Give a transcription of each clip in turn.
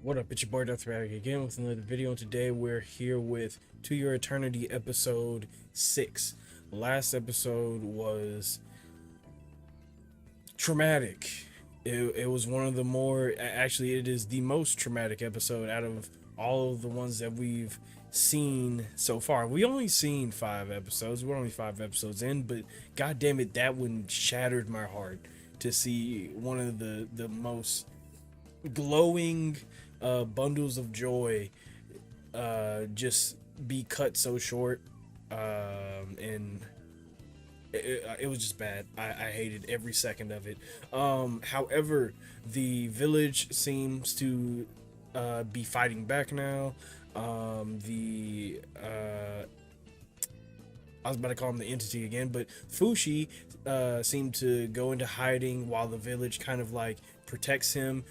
What up, it's your boy Dvrth again with another video, and today we're here with To Your Eternity episode 6. Last episode was traumatic. It was one of the more, actually it is the most traumatic episode out of all of the ones that we've seen so far. We only seen 5 episodes, we're only 5 episodes in, but god damn it, that one shattered my heart to see one of the most glowing bundles of joy just be cut so short, and it was just bad. I hated every second of it. However, the village seems to be fighting back now. The I was about to call him the entity again, but Fushi seemed to go into hiding while the village kind of like protects him.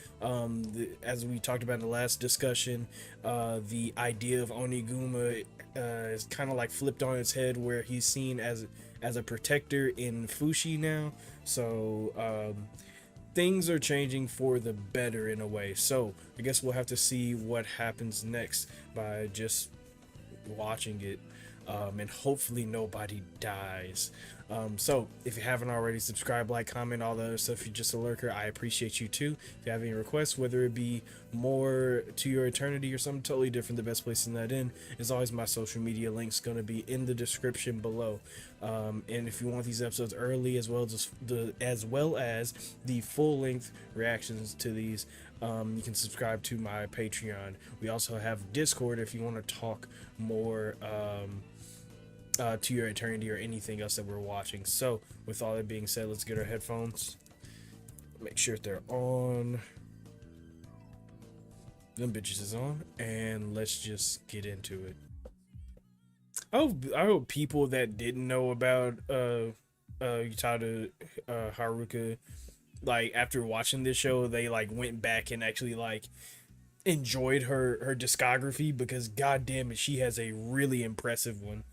As we talked about in the last discussion, the idea of Oniguma is kind of like flipped on its head, where he's seen as a protector in Fushi now. So things are changing for the better in a way. So I guess we'll have to see what happens next by just watching it. And hopefully nobody dies. So if you haven't already, subscribe, like, comment, all the other stuff. If you're just a lurker, I appreciate you too. If you have any requests, whether it be more To Your Eternity or something totally different, the best place to send that in is always my social media links going to be in the description below. And if you want these episodes early, as well as the full-length reactions to these, you can subscribe to my Patreon. We also have Discord if you want to talk more To Your Eternity or anything else that we're watching. So with all that being said, let's get our headphones, make sure they're on, them bitches is on, and let's just get into it. I hope people that didn't know about Utada Haruka, like after watching this show, they like went back and actually like enjoyed her discography, because god damn it, she has a really impressive one.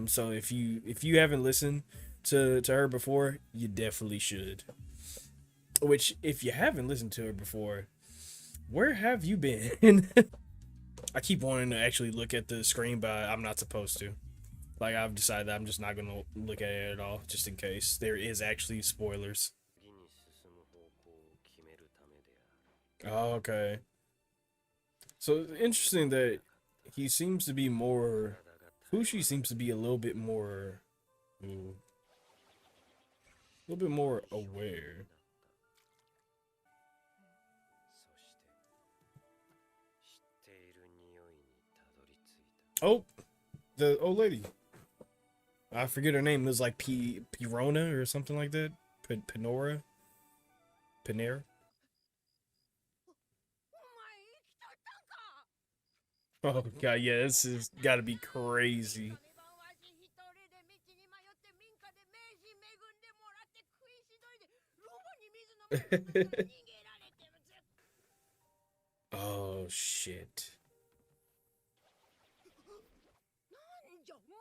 So if you haven't listened to her before, you definitely should. Which, if you haven't listened to her before, where have you been? I keep wanting to actually look at the screen, but I'm not supposed to. Like, I've decided that I'm just not gonna look at it at all, just in case there is actually spoilers. Oh, okay. So it's interesting that he seems to be more. Fushi seems to be a little bit more, aware. Oh, the old lady. I forget her name. It was like Pirona or something like that. Pinora, Pinera. Oh god, yeah, this has got to be crazy. Oh shit.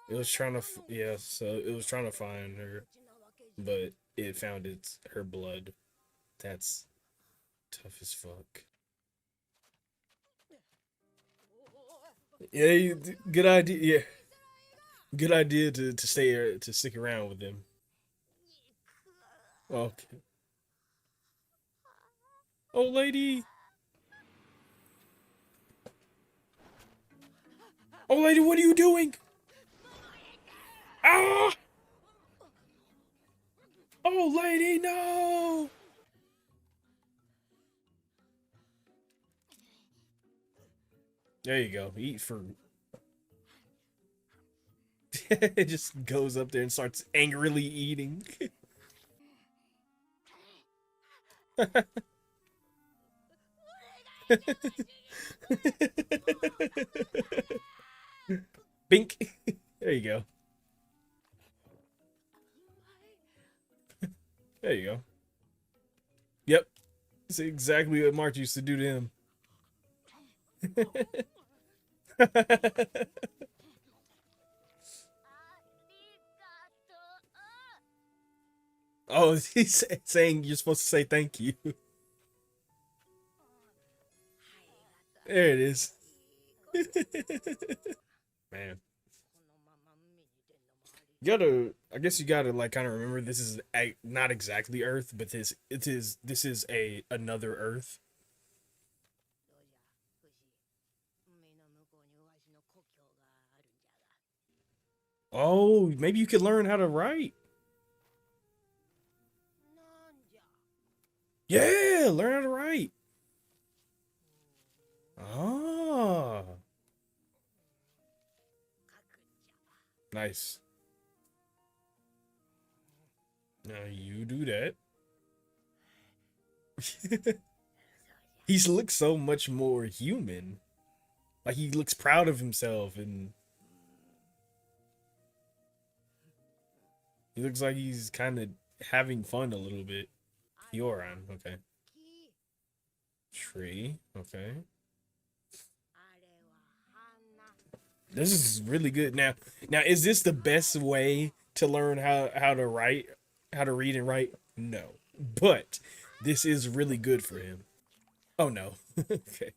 It was trying to, yeah, so it was trying to find her, but it found her blood. That's tough as fuck. Yeah, good idea. Yeah, good idea to stay to stick around with them. Okay. Oh, lady. Oh, lady, what are you doing? Ah! Oh, lady, no! There you go. Eat fruit. It just goes up there and starts angrily eating. Bink. There you go. There you go. Yep. That's exactly what Mark used to do to him. Oh, he's saying you're supposed to say thank you. There it is. Man. You gotta, I guess you gotta like kind of remember this is not exactly Earth, but this is a another Earth. Oh, maybe you could learn how to write. Yeah, learn how to write. Ah, nice. Now you do that. He looks so much more human. Like he looks proud of himself, and he looks like he's kind of having fun a little bit. Yoran, okay. Tree, okay. This is really good. Now is this the best way to learn how to write, how to read and write? No, but this is really good for him. Oh no. Okay.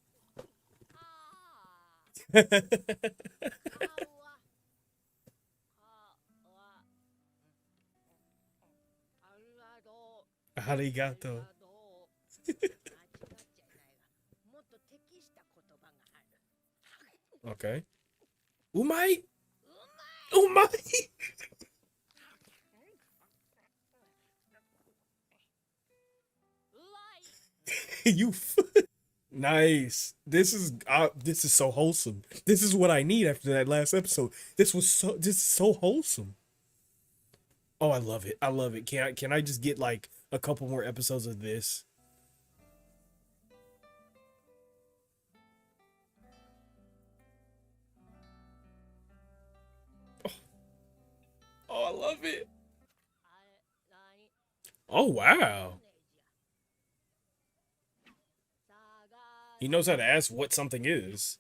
Arigato. Okay. Umai. Umai. You. Nice. This is so wholesome. This is what I need after that last episode. This is so wholesome. Oh, I love it. I love it. Can I just get like a couple more episodes of this? Oh, I love it. Oh wow. He knows how to ask what something is.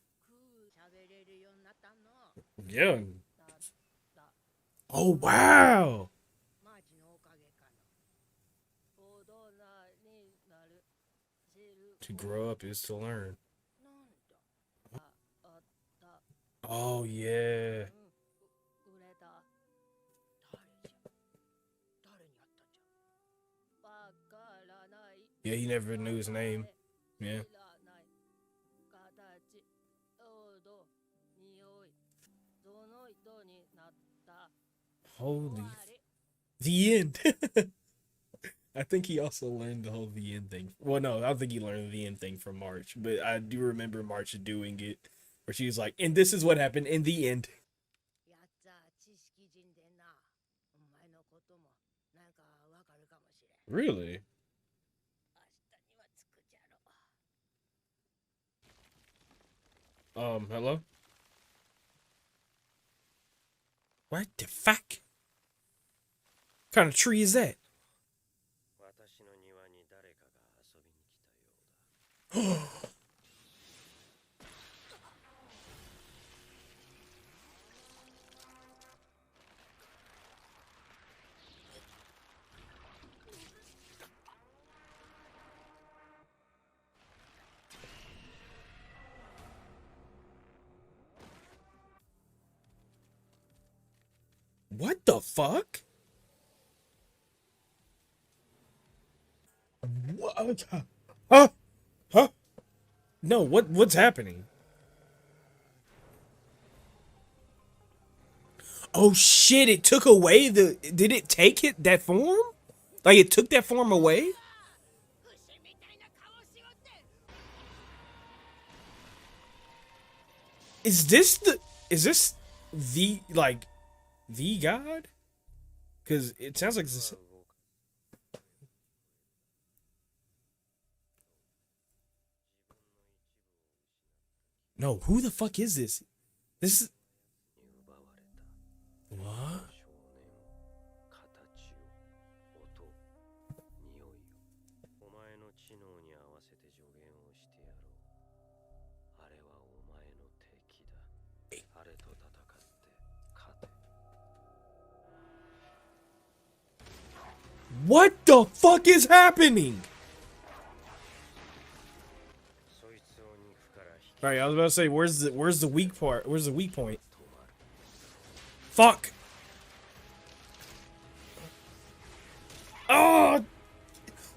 Yeah. Oh wow. To grow up is to learn. Oh yeah. Yeah, he never knew his name. Yeah. Holy. The end. I think he also learned the whole the end thing. Well, no, I don't think he learned the end thing from March, but I do remember March doing it, where she was like, "And this is what happened in the end." Really? Hello? What the fuck? What kind of tree is that? What the fuck? What? Huh? Huh? No, what's happening? Oh shit, it took away the did it take it that form? Like it took that form away? Is this the is this the like the god? Cuz it sounds like this. No, who the fuck is this? This is what? What the fuck is happening? All right, I was about to say, where's the weak part? Where's the weak point? Fuck. Oh,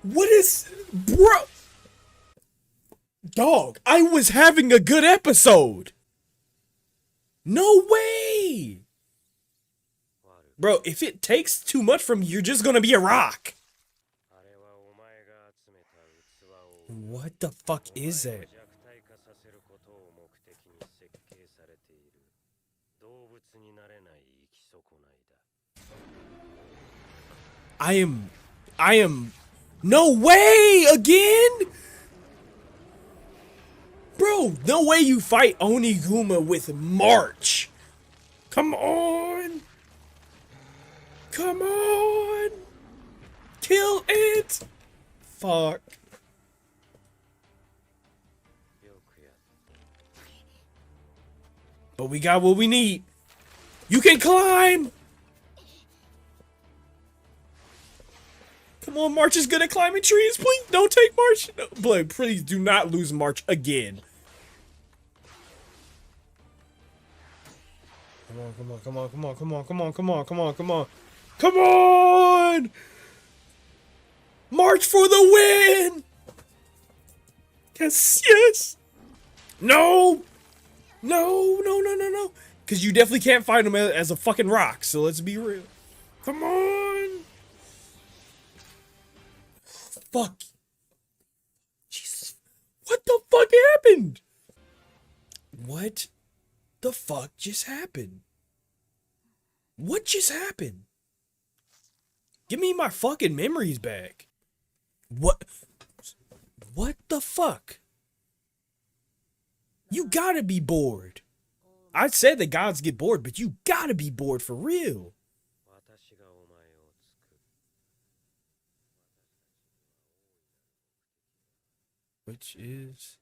what is, bro? Dog, I was having a good episode. No way. Bro, if it takes too much from you, you're just gonna be a rock. What the fuck is that? I am, no way again? Bro, no way you fight Oniguma with March. Come on. Come on. Kill it. Fuck. But we got what we need. You can climb. Come on, March is good at climbing trees. Please don't take March. No, please do not lose March again. Come on, come on, come on, come on, come on, come on, come on, come on, come on. Come on! March for the win! Yes, yes! No! No, no, no, no, no. Because you definitely can't fight him as a fucking rock, so let's be real. Come on! Fuck. Jesus. What the fuck happened? What the fuck just happened? What just happened? Give me my fucking memories back. What the fuck? You gotta be bored. I said that gods get bored, but you gotta be bored for real. Which is...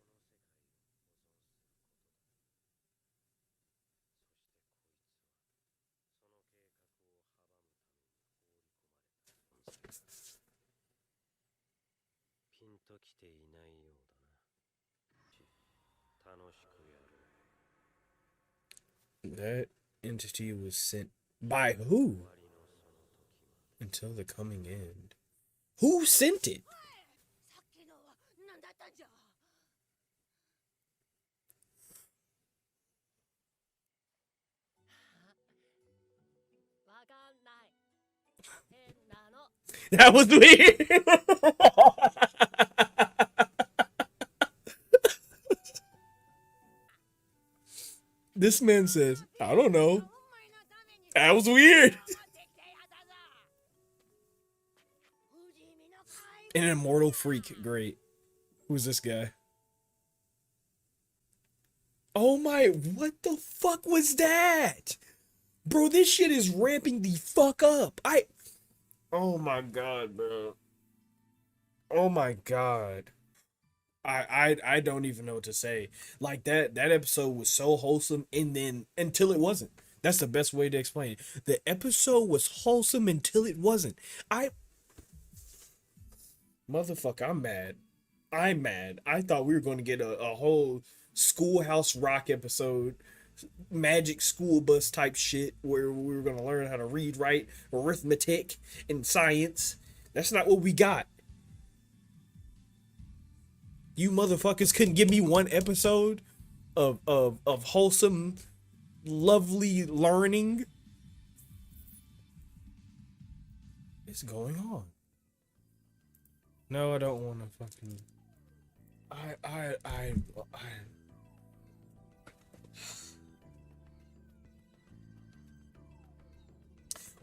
That entity was sent by who? Until the coming end. Who sent it? That was weird. This man says, I don't know. That was weird. An immortal freak. Great. Who's this guy? Oh my, what the fuck was that? Bro, this shit is ramping the fuck up. Oh my god, bro. Oh my god. I don't even know what to say. Like that episode was so wholesome, and then until it wasn't. That's the best way to explain it. The episode was wholesome until it wasn't. Motherfucker, I'm mad. I'm mad. I thought we were going to get a whole Schoolhouse Rock episode, magic school bus type shit, where we were going to learn how to read, write, arithmetic, and science. That's not what we got. You motherfuckers couldn't give me one episode of wholesome, lovely learning. What's going on? No, I don't want to fucking.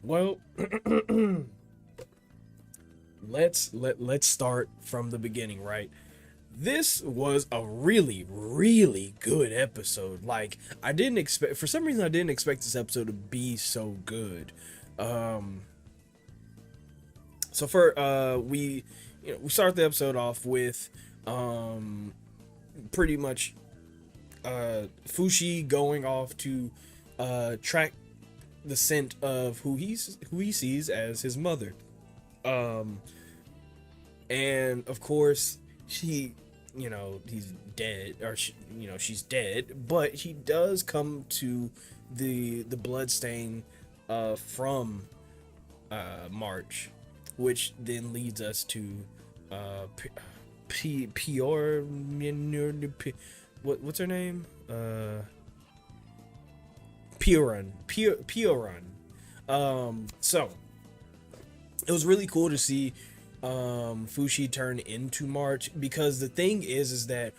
Well, let's start from the beginning, right? This was a really, really good episode. Like, I didn't expect, for some reason I didn't expect this episode to be so good. So we start the episode off with pretty much Fushi going off to track the scent of who he sees as his mother. And of course he's dead, or she's dead, but he does come to the blood stain from March, which then leads us to Pior. What's her name? Pioran. So it was really cool to see Fushi turn into March, because the thing is that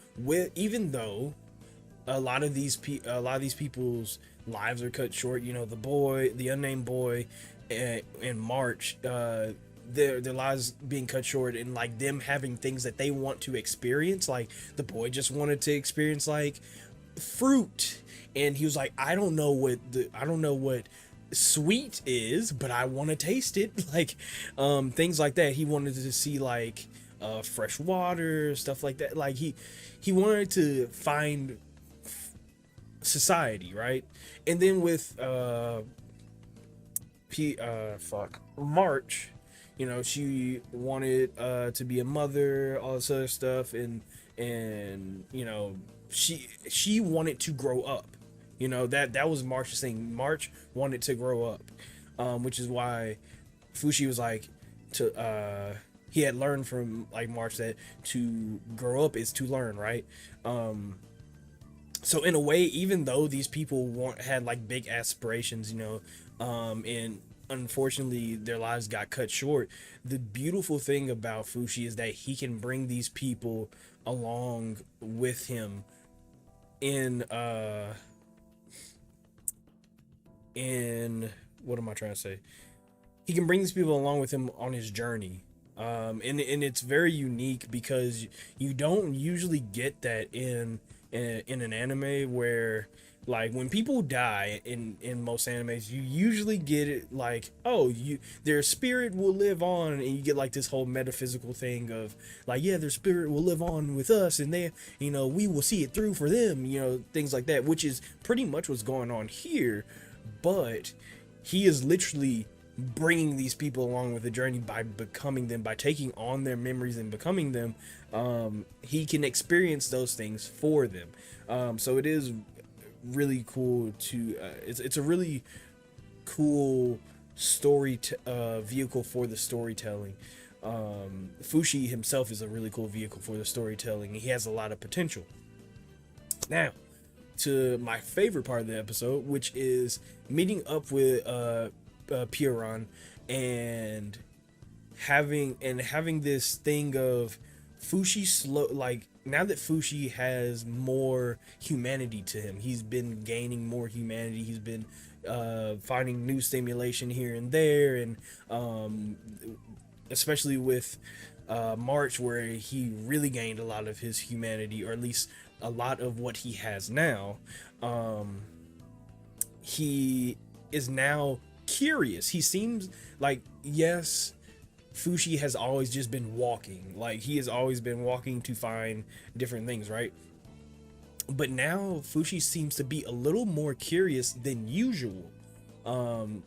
even though a lot of these people's lives are cut short, the unnamed boy, and March, their lives being cut short, and like them having things that they want to experience. Like the boy just wanted to experience like fruit, and he was like, I don't know what sweet is, but I want to taste it. Like things like that. He wanted to see like fresh water, stuff like that. Like he wanted to find society, right? And then with March, she wanted to be a mother, all this other stuff, and she wanted to grow up. That was March's thing. March wanted to grow up, which is why Fushi was like, he had learned from like March that to grow up is to learn, right? So in a way, even though these people had like big aspirations, and unfortunately their lives got cut short, the beautiful thing about Fushi is that he can bring these people along with him in what am I trying to say? He can bring these people along with him on his journey. And it's very unique, because you don't usually get that in an anime, where like when people die in most animes, you usually get it like, oh, their spirit will live on, and you get like this whole metaphysical thing of like, yeah, their spirit will live on with us, and they, we will see it through for them, things like that, which is pretty much what's going on here. But he is literally bringing these people along with the journey by becoming them, by taking on their memories and becoming them. He can experience those things for them. So it is really cool to it's a really cool story vehicle for the storytelling. Fushi himself is a really cool vehicle for the storytelling. He has a lot of potential. Now to my favorite part of the episode, which is meeting up with Piran, and having this thing of Fushi like now that Fushi has more humanity to him, he's been gaining more humanity. He's been finding new stimulation here and there, and especially with March, where he really gained a lot of his humanity, or at least a lot of what he has now. He is now curious. He seems like, yes, Fushi has always just been walking. Like he has always been walking to find different things, right? But now Fushi seems to be a little more curious than usual.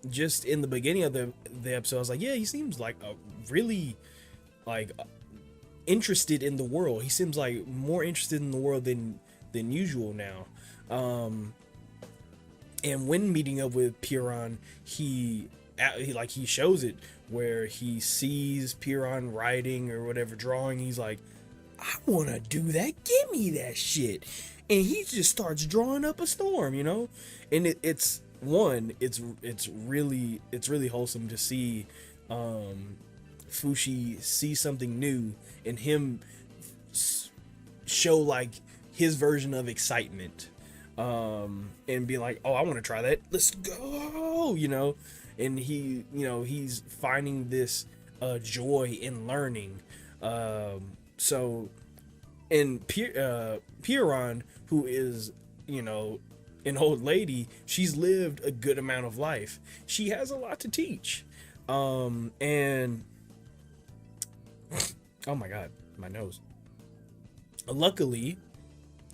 Just in the beginning of the episode, I was like, yeah, he seems like a really like interested in the world. He seems like more interested in the world than usual now. And when meeting up with Piran, he shows it, where he sees Piran writing or whatever, drawing. He's like, I want to do that. Give me that shit. And he just starts drawing up a storm, And it's really wholesome to see Fushi see something new, and him show like his version of excitement, and be like, oh, I want to try that, let's go, and he's finding this joy in learning. So and Piran, who is an old lady, she's lived a good amount of life, she has a lot to teach. And oh my god, my nose. Luckily,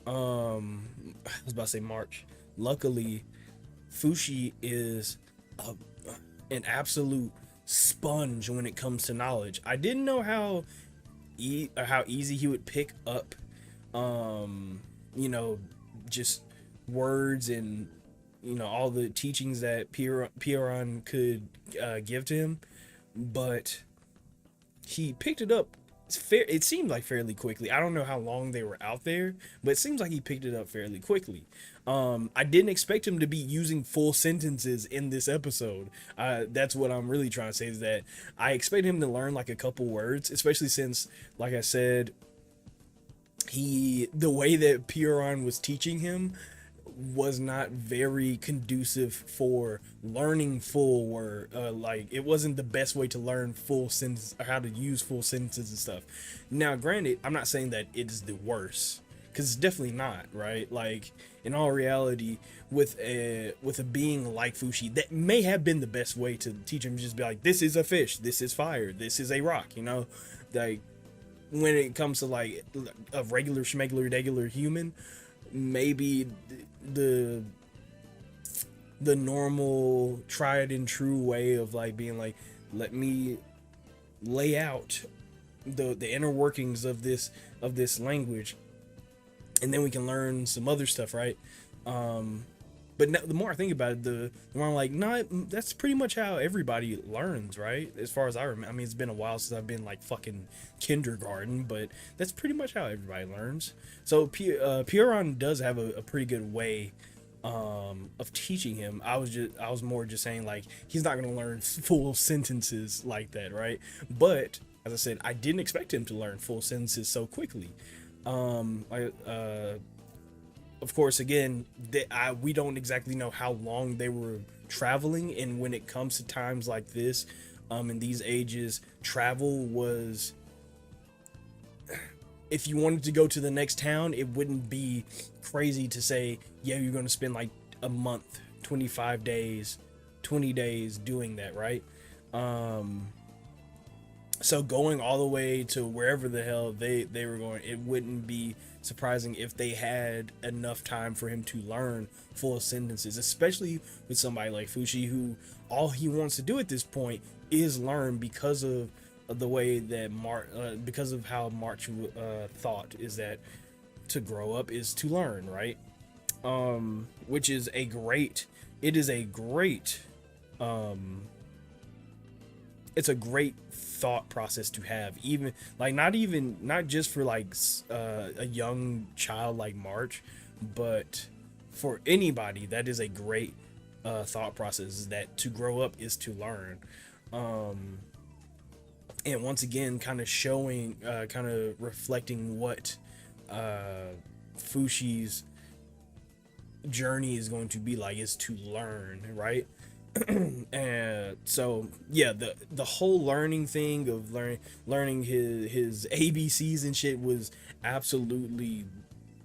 I was about to say March. Luckily, Fushi is an absolute sponge when it comes to knowledge. I didn't know how easy he would pick up you know, just words and, you know, all the teachings that Piran could give to him, but he picked it up fair. It seemed like fairly quickly. I don't know how long they were out there, but it seems like he picked it up fairly quickly. I didn't expect him to be using full sentences in this episode. That's what I'm really trying to say, is that I expect him to learn like a couple words, especially since, like I said, the way that Piran was teaching him was not very conducive for learning full word. Like, it wasn't the best way to learn full sentence, or how to use full sentences and stuff. Now, granted, I'm not saying that it is the worst, because it's definitely not, right? Like, in all reality, with a being like Fushi, that may have been the best way to teach him. Just be like, this is a fish, this is fire, this is a rock, you know. Like, when it comes to like a regular schmegular regular human, maybe the normal tried and true way of like being like, let me lay out the inner workings of this language, and then we can learn some other stuff, right? But now, the more I think about it, the more I'm like, nah, that's pretty much how everybody learns, right? As far as I remember. I mean, it's been a while since I've been like fucking kindergarten, but that's pretty much how everybody learns. So Piran does have a pretty good way of teaching him. I was more just saying, like, he's not gonna learn full sentences like that, right? But as I said, I didn't expect him to learn full sentences so quickly. Of course, again, we don't exactly know how long they were traveling, and when it comes to times like this, in these ages, travel was, if you wanted to go to the next town, it wouldn't be crazy to say, yeah, you're going to spend like a month, 25 days, 20 days doing that, right? So going all the way to wherever the hell they were going, it wouldn't be surprising if they had enough time for him to learn full sentences, especially with somebody like Fushi, who all he wants to do at this point is learn, because of the way that because of how March thought is that to grow up is to learn, right? Which is a great, it's a great thought process to have, even like not just for like a young child like March, but for anybody. That is a great thought process, that to grow up is to learn. And once again, kind of showing, kind of reflecting what Fushi's journey is going to be like, is to learn, right? And so yeah, the whole learning thing of learning his ABCs and shit was absolutely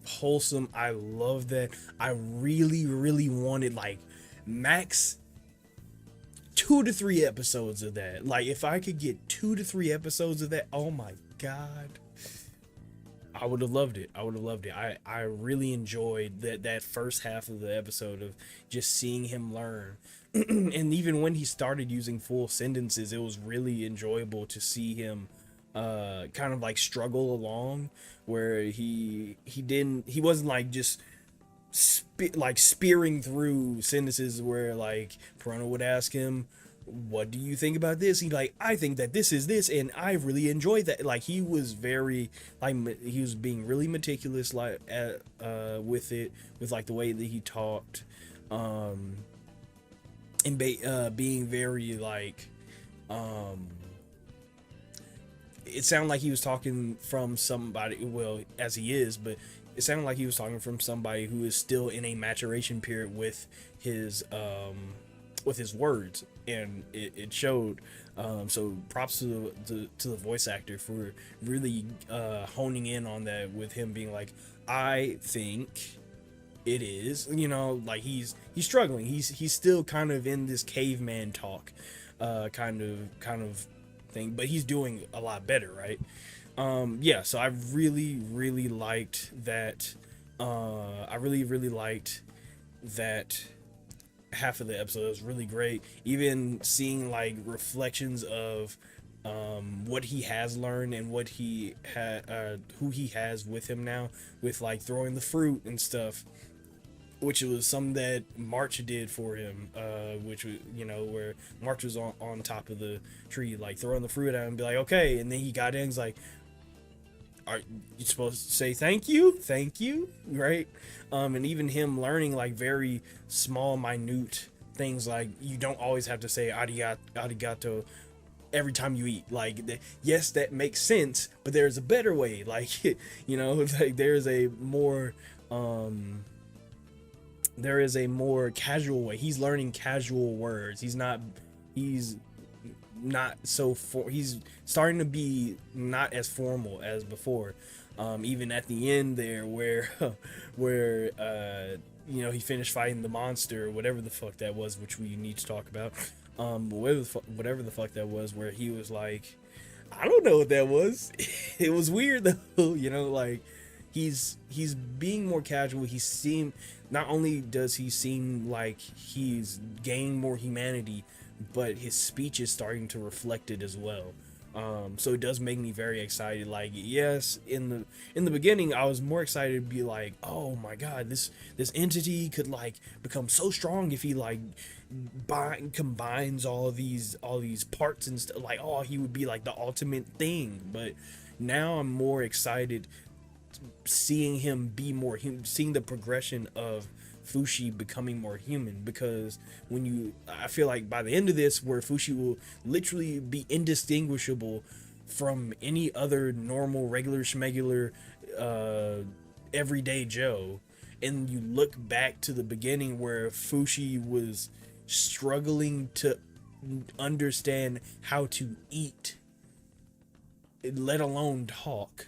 wholesome. I love that. I really wanted like max 2 to 3 episodes of that. Like, if I could get 2 to 3 episodes of that, oh my god, I would have loved it. I really enjoyed that first half of the episode of just seeing him learn. And even when he started using full sentences, it was really enjoyable to see him kind of like struggle along, where he wasn't like just spearing through sentences, where like Piranha would ask him, what do you think about this? He'd like, I think that this is this, and I really enjoyed that. Like, he was very, like, he was being really meticulous, like, with it, with like the way that he talked, and being very like, it sounded like he was talking from somebody, well, as he is, but it sounded like he was talking from somebody who is still in a maturation period with his words, and it showed. So props to the voice actor for really honing in on that, with him being like, I think it is, you know, like he's struggling. He's still kind of in this caveman talk kind of thing, but he's doing a lot better, right? Yeah, so I really liked that. I really liked that half of the episode. It was really great. Even seeing like reflections of what he has learned and what he who he has with him now, with like throwing the fruit and stuff, which was something that March did for him, which was, you know, where March was on top of the tree, like throwing the fruit at him and be like, okay, and then he got in, he's like, are you supposed to say thank you, right? And even him learning like very small, minute things, like you don't always have to say arigato every time you eat. Like, yes, that makes sense, but there's a better way. Like, you know, like there's a more casual way. He's learning casual words. He's not so he's starting to be not as formal as before. Even at the end there, where where you know, he finished fighting the monster or whatever the fuck that was, which we need to talk about. Whatever the fuck that was, where he was like, I don't know what that was. It was weird though, you know, like he's being more casual. Not only does he seem like he's gained more humanity, but his speech is starting to reflect it as well. So it does make me very excited. Like, yes, in the beginning, I was more excited to be like, oh my god, this entity could like become so strong if he like combines all these parts and stuff. Like, oh, he would be like the ultimate thing. But now I'm more excited seeing him be more human, seeing the progression of Fushi becoming more human, because I feel like by the end of this, where Fushi will literally be indistinguishable from any other normal, regular, schmegular, everyday Joe, and you look back to the beginning where Fushi was struggling to understand how to eat, let alone talk.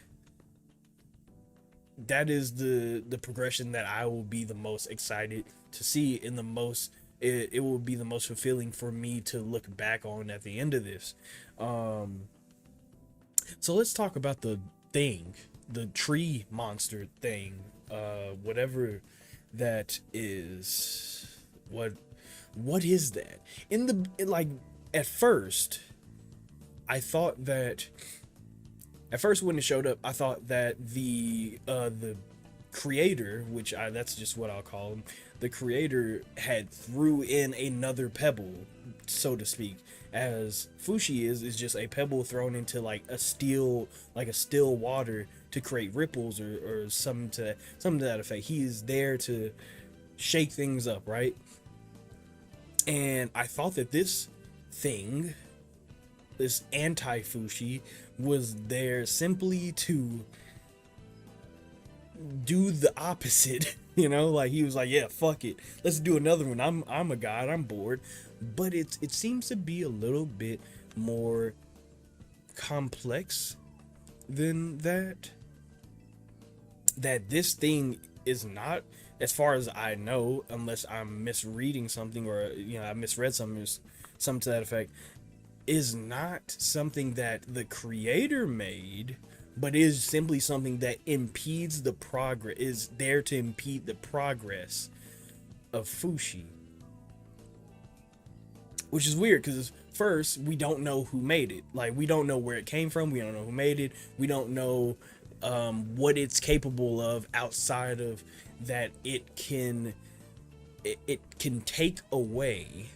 That is the progression that I will be the most excited to see, in the most it will be the most fulfilling for me to look back on at the end of this. So let's talk about the tree monster thing, whatever that is. What is that? Like, at first when it showed up, I thought that the creator, which that's just what I'll call him, the creator had threw in another pebble, so to speak, as Fushi is just a pebble thrown into like a still water to create ripples or something to that effect. He is there to shake things up, right? And I thought that this anti-Fushi was there simply to do the opposite, you know, like he was like, yeah, fuck it, let's do another one. I'm a god, I'm bored. But it seems to be a little bit more complex than that. That this thing is not, as far as I know, unless I'm misreading something, or you know, I misread something to that effect, is not something that the creator made, but is simply something that impedes the progress, is there to impede the progress of Fushi. Which is weird, because first, we don't know who made it. Like, we don't know where it came from, we don't know who made it, we don't know what it's capable of, outside of that it can take away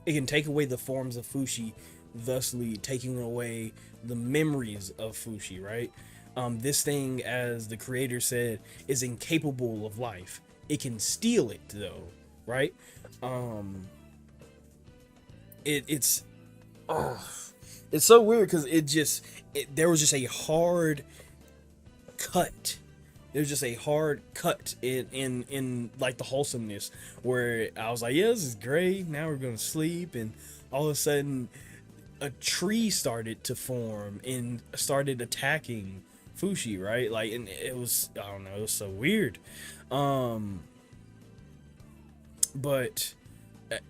it can take away the forms of Fushi, thusly taking away the memories of Fushi, right? This thing, as the creator said, is incapable of life. It can steal it though, right? It's so weird, because there was just a hard cut. There's just a hard cut in like the wholesomeness, where I was like, yeah, this is great, now we're gonna sleep, and all of a sudden a tree started to form and started attacking Fushi, right? Like, and it was, I don't know, it was so weird. But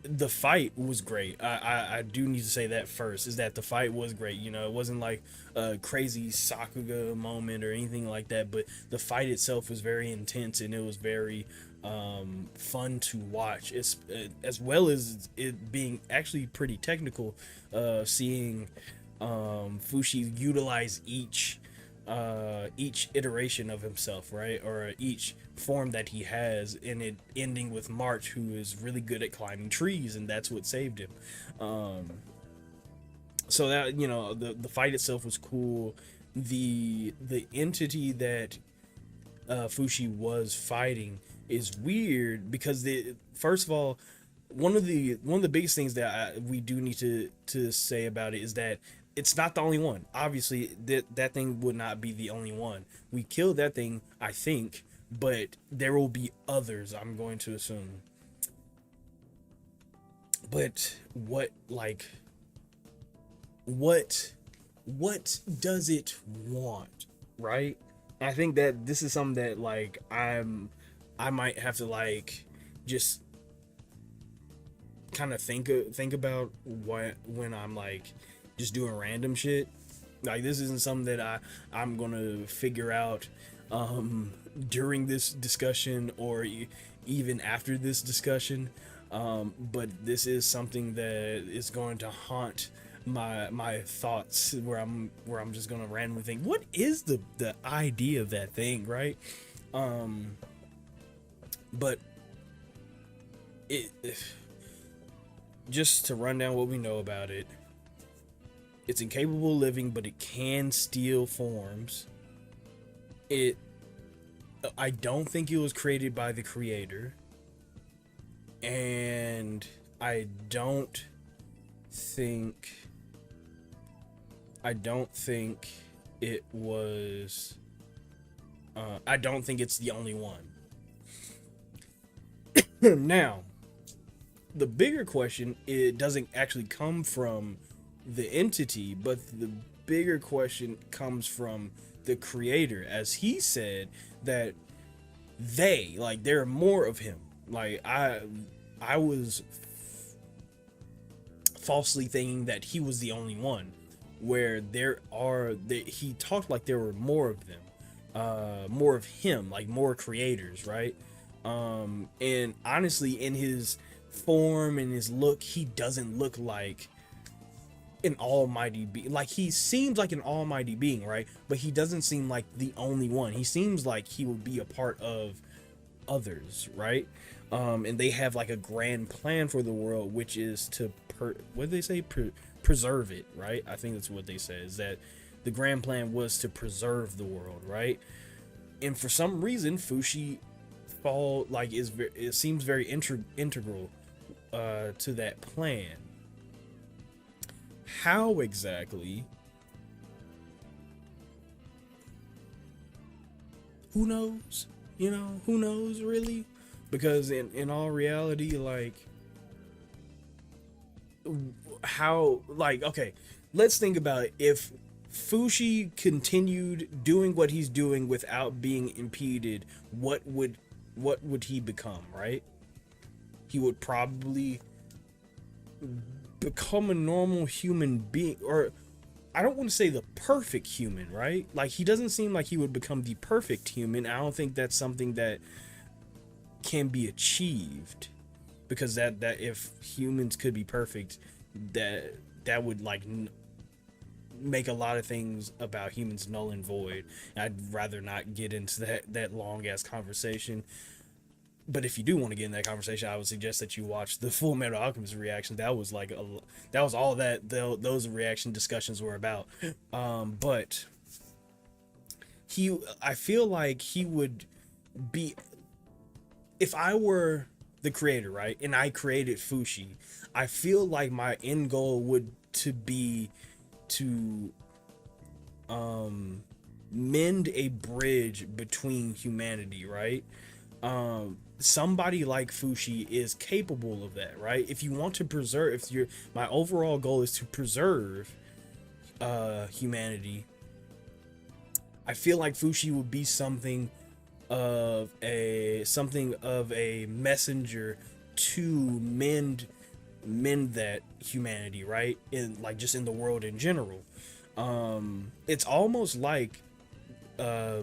The fight was great. I do need to say that first, is that the fight was great. You know, it wasn't like a crazy Sakuga moment or anything like that, but the fight itself was very intense, and it was very fun to watch. It's as well as it being actually pretty technical. Seeing Fushi utilize each iteration of himself, right, or each form that he has, and it ending with March, who is really good at climbing trees, and that's what saved him. So that, you know, the fight itself was cool. The entity that Fushi was fighting is weird because first of all, one of the biggest things that we do need to say about it is that it's not the only one. Obviously, that thing would not be the only one. We killed that thing, I think, but there will be others, I'm going to assume. But what does it want, right? I think that this is something that I might have to just kind of think about when I'm just doing random shit. Like, this isn't something that I'm gonna figure out during this discussion or even after this discussion, but this is something that is going to haunt my thoughts, where I'm just gonna randomly think, what is the idea of that thing, right? But it just to run down what we know about it. It's incapable of living, but it can steal forms. I don't think it was created by the creator. And I don't think it was I don't think it's the only one. Now, the bigger question, it doesn't actually come from the entity, but the bigger question comes from the creator, as he said that there are more of him. I was falsely thinking that he was the only one, where he talked like there were more of them, more of him, like more creators, right? And honestly, in his form and his look, he doesn't look like an almighty being. Like, he seems like an almighty being, right? But he doesn't seem like the only one. He seems like he would be a part of others, right? And they have like a grand plan for the world, which is to what did they say? Preserve it, right? I think that's what they said, is that the grand plan was to preserve the world, right? And for some reason, Fushi it seems very integral to that plan. How exactly? Who knows? You know, who knows really? Because in all reality, okay, let's think about it. If Fushi continued doing what he's doing without being impeded, what would he become, right? He would probably become a normal human being, or I don't want to say the perfect human, right? Like, he doesn't seem like he would become the perfect human. I don't think that's something that can be achieved, because that if humans could be perfect, that would make a lot of things about humans null and void. I'd rather not get into that long ass conversation. But if you do want to get in that conversation, I would suggest that you watch the Full Metal Alchemist reaction. That was that was all that those reaction discussions were about. But I feel like he would be, if I were the creator, right, and I created Fushi, I feel like my end goal would be to mend a bridge between humanity, right? Somebody like Fushi is capable of that, right? If you want to preserve, my overall goal is to preserve humanity, I feel like Fushi would be something of a messenger to mend that humanity, right? In like just in the world in general. It's almost like uh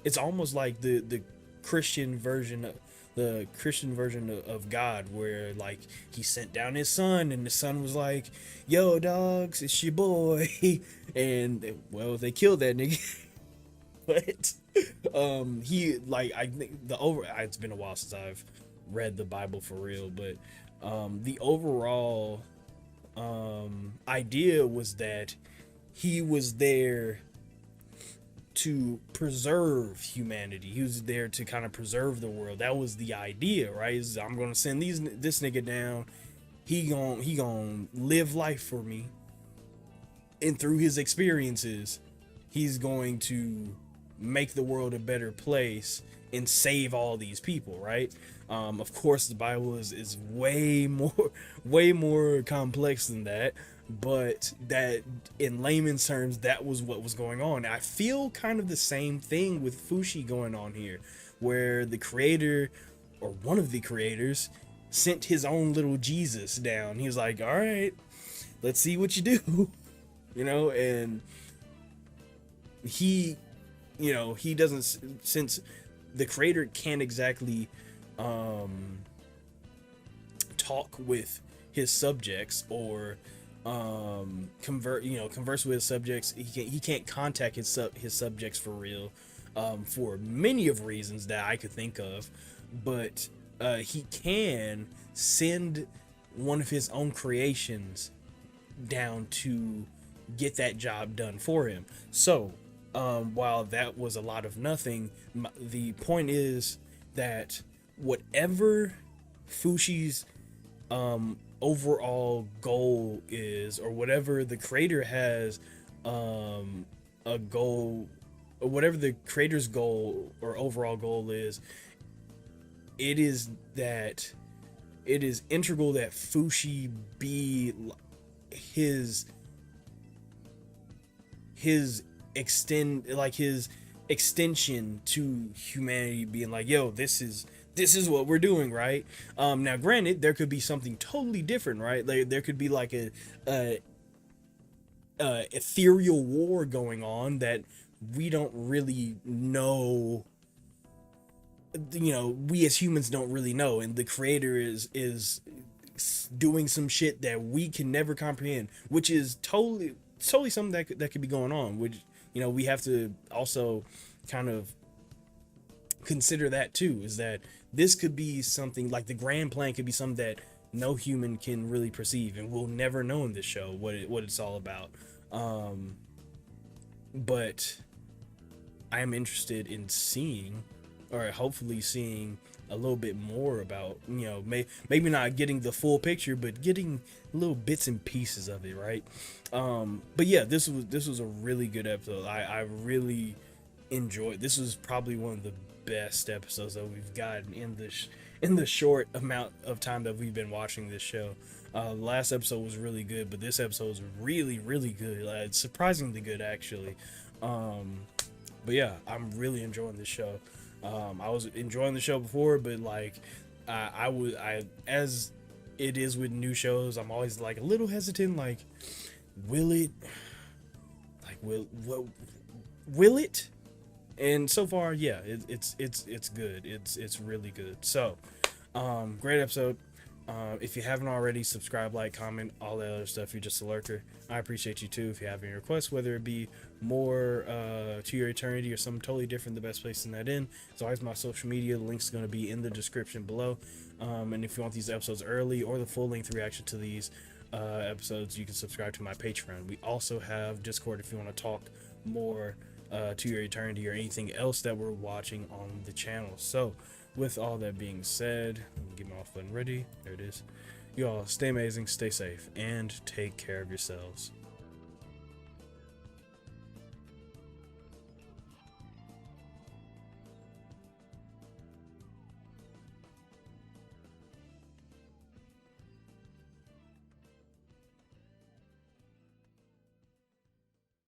the Christian version of of God, where like he sent down his son, and the son was like, "Yo, dogs, it's your boy," and well, they killed that nigga. But he like I think it's been a while since I've read the Bible for real, but the overall idea was that he was there to preserve humanity. He was there to kind of preserve the world. That was the idea, right? I'm gonna send this nigga down. He gon' live life for me, and through his experiences, he's going to make the world a better place and save all these people, right? Of course, the Bible is way more complex than that, but that in layman's terms, that was what was going on. I feel kind of the same thing with Fushi going on here, where the creator, or one of the creators, sent his own little Jesus down. He was like, all right, let's see what you do. And he doesn't, since the creator can't exactly talk with his subjects, or converse with his subjects. He can't contact his subjects for real, for many of reasons that I could think of, but he can send one of his own creations down to get that job done for him. So while that was a lot of nothing, the point is that whatever Fushi's overall goal is, or whatever the creator has a goal, or whatever the creator's goal or overall goal is, it is integral that Fushi be his extension to humanity, being like, yo, this is what we're doing, right? Now granted, there could be something totally different, right? Like there could be like a ethereal war going on that we don't really know. We as humans don't really know, and the creator is doing some shit that we can never comprehend, which is totally something that could be going on, which we have to also kind of consider that too, is that this could be something like the grand plan could be something that no human can really perceive, and we'll never know in this show what it's all about. But I am interested in seeing, or hopefully seeing, a little bit more about, maybe not getting the full picture, but getting little bits and pieces of it, right? But yeah, this was a really good episode. I really enjoyed. This was probably one of the best episodes that we've gotten in the short amount of time that we've been watching this show. Last episode was really good, but this episode was really, really good. Surprisingly good, actually. But yeah, I'm really enjoying this show. I was enjoying the show before, but like I as it is with new shows, I'm always like a little hesitant, like will it and so far, yeah, it's good. It's really good. So great episode. If you haven't already, subscribe, like, comment, all that other stuff. You're just a lurker. I appreciate you too. If you have any requests, whether it be more To Your Eternity or something totally different, the best place to send that in is always my social media. The link's going to be in the description below. And if you want these episodes early or the full-length reaction to these episodes, you can subscribe to my Patreon. We also have Discord if you want to talk more To Your Eternity or anything else that we're watching on the channel. So with all that being said, let me get my off button ready. There it is. You all stay amazing, stay safe, and take care of yourselves.